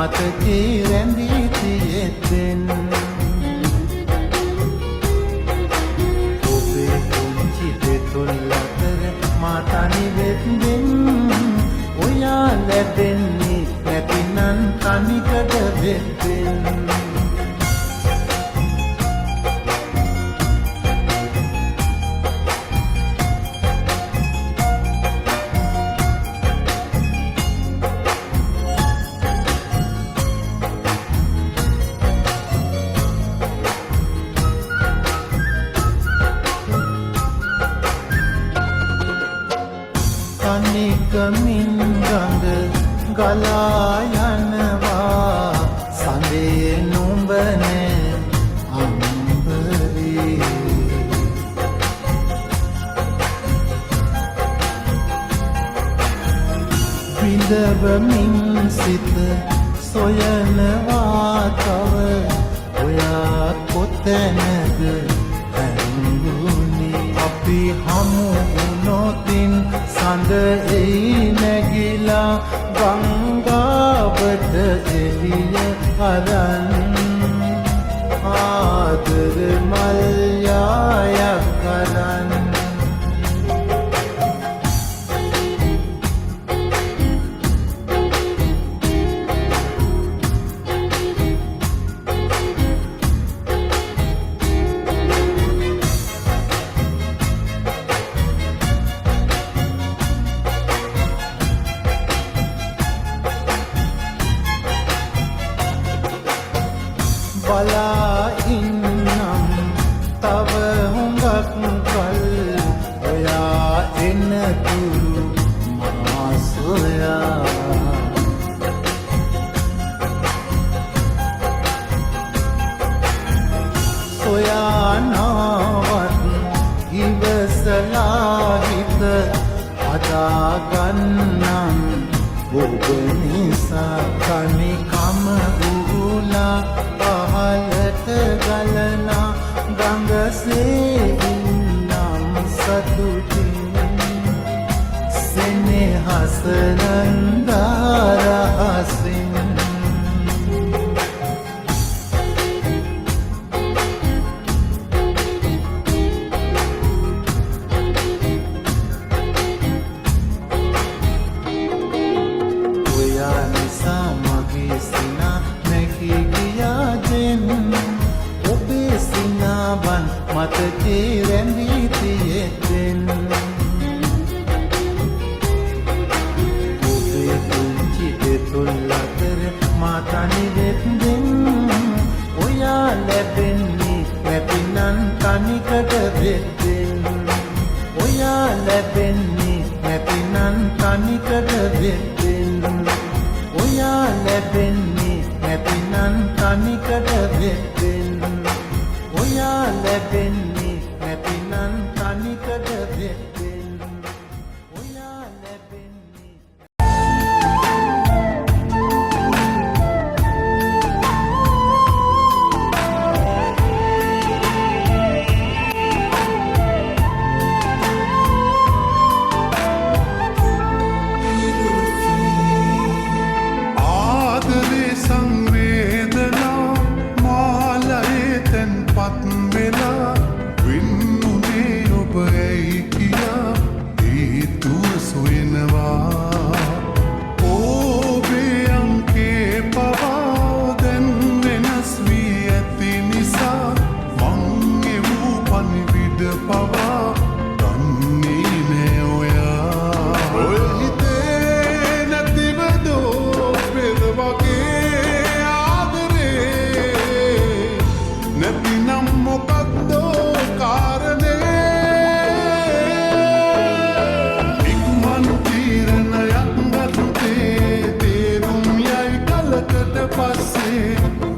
මතකේ රැඳී තියෙද්දෙන් ඔබේ පුංචි දෙතුන් අතර මා තනි වෙද්දෙන් ඔයා ලැබෙන්නේ නැතිනම් තනිකඩ වෙද්දෙන් කමින් ගඟ ගලා යනවා සඳේ නුඹ නැ අම්බරේ විඳවමින් සිත සොයනවා තව ඔයා කොතැනද හැංගුනේ අපි හමු වුණොතින් සඳ එයි නැගිලා ගංගාවට එළිය අරන් ආදර මල් යායක් කරන් බලා ඉන්නම් තව හුඟක් කල් ඔයා එනතුරු මා සොයා සොයානවත් ඉවසලා හිත හදාගන්නම් ඔබ නිසා කනිකම උහුලා පහලට ගලනා ගඟසේ ඉන්නම් සතුටින් සෙනෙහස නන්දාරහසින් ඔයා නිසා මගේ සිනා නැගී ගියා දෙන් ඔබේ සිනාවන් මතකේ රැඳී තියෙද්දෙන් ඔබේ පුංචි දෙතුන් අතර මා තනි වෙද්දෙන් ඔයා ලැබෙන්නේ නැතිනම් තනිකඩ වෙද්දෙන් ඔයා ලැබෙන්නේ නැතිනම් තනිකඩ වෙද්දෙන් ඔයා ලැබෙන්නේ නැතිනම් තනිකඩ වෙද්දෙන් ඔයා ලැබෙන්නේ නැතිනම් තනිකඩ වෙද්දෙන් ඔයා ලැබෙන්නේ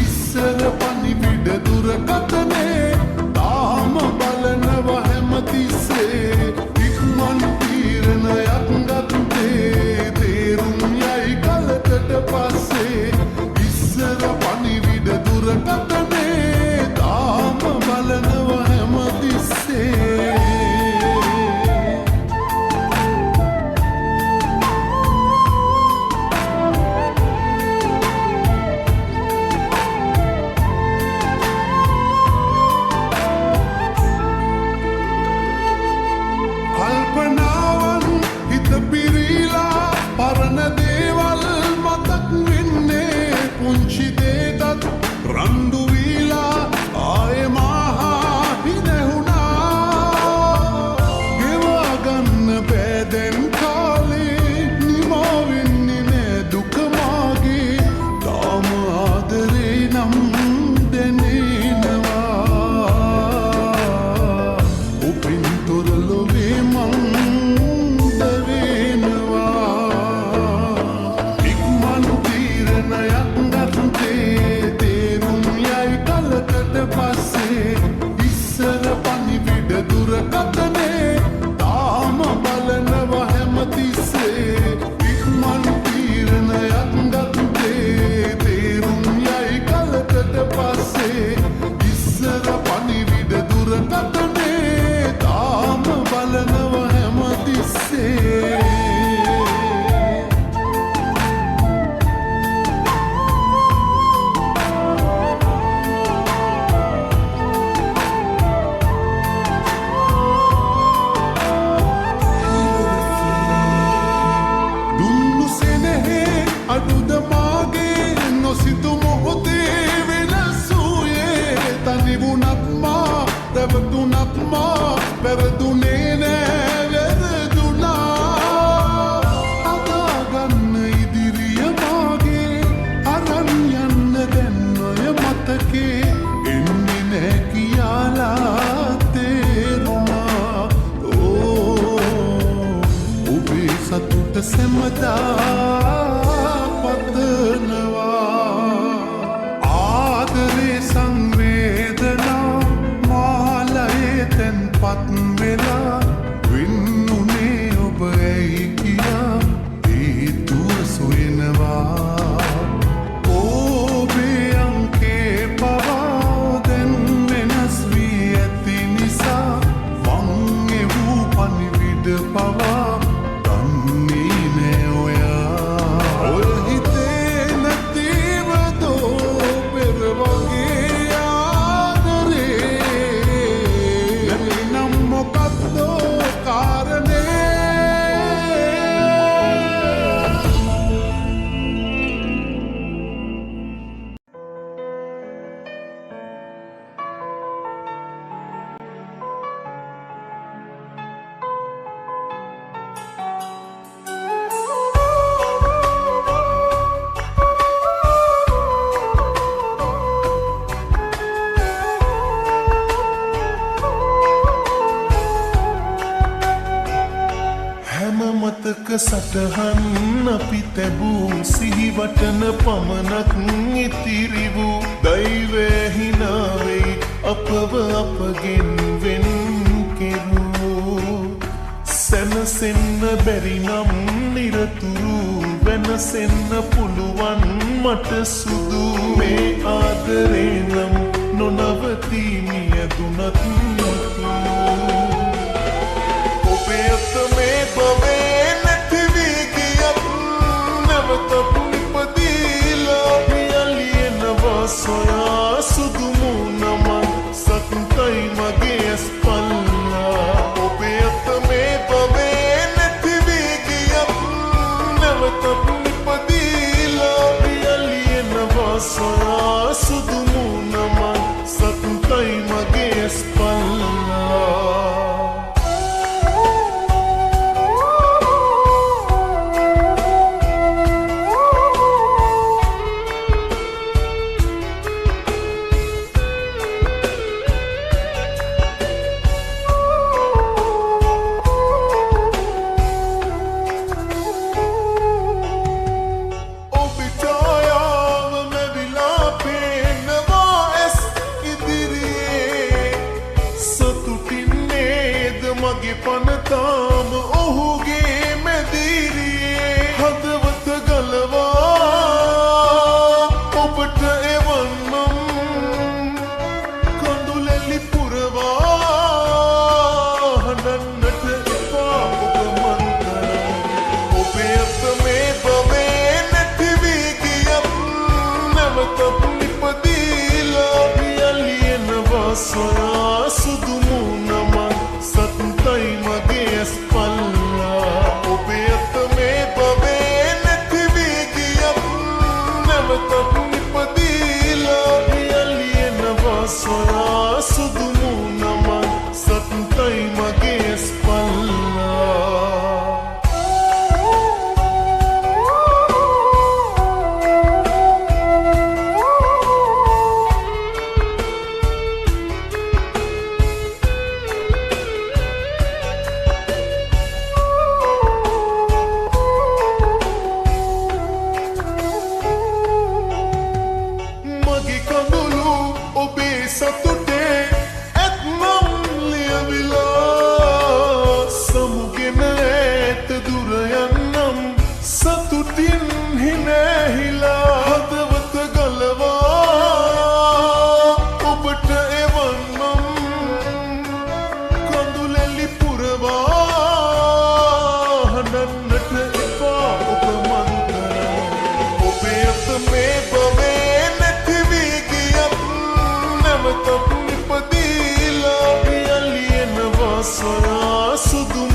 ඉස්සර පනිවිඩ දුරකතනේ තාම බලනව හැමතිස්ස පිරීලා පරණ දේවල් මතක් වෙන්නේ පුංචි දේටත් රණ්ඩු වීලා ආයේ මාහා හිනැහුණා ගෙවා ගන්න බෑ දැන් කාලේ නිමා වෙන්නේ නෑ දුක මාගේ තාම ආදරේ නම් සටහන් අපි තැබූ සිහිවටන පමණක් ඉතිරි වූ දෛවය හිනාවෙයි අපව අපගෙන් වෙන් කෙරූ සැනසෙන්න බැරි නම් නිරතුරු වෙනසෙන්න පුළුවන් මට සුදු මේ ආදරේ නම් නොනවතී මියදුනත් ඔබේ අත මේ බවේ soya sudumu naman sakantay mag-ias pala obeat me pave nativigiyap namatap ni padila realien na ba soya sudumu naman sakantay mag-ias pala පනතාම ඔහුගේ මැදිරියේ හදවත ගලවා ඔබට එවන්නම් කඳුලැලි පුරවා හඬන්නට එපා ඔබ මන්තරම් ඔබේ අත මේ බවේ නැතිවී ගියත් නැවතත් නිපදීලා යලියනවා සොයා සුදුමු නමන් සත්තයි මගේ මගේ ස්පල්ලා සතුටේ ඇත්නම් ලියවිලා සමුගෙන ඇත දුර යන්නම් සතුටින් හිනැහිලා හදවත ගලවා ඔබට එවන්නම් කඳුලැලි පුරවා හඬන්නට එපා ඔබ මන් කරා ඔබේ අත මේ බවේ නැති වී ගියත් නැවතත් නිපදීලා යලි එනවා සොයා සුදු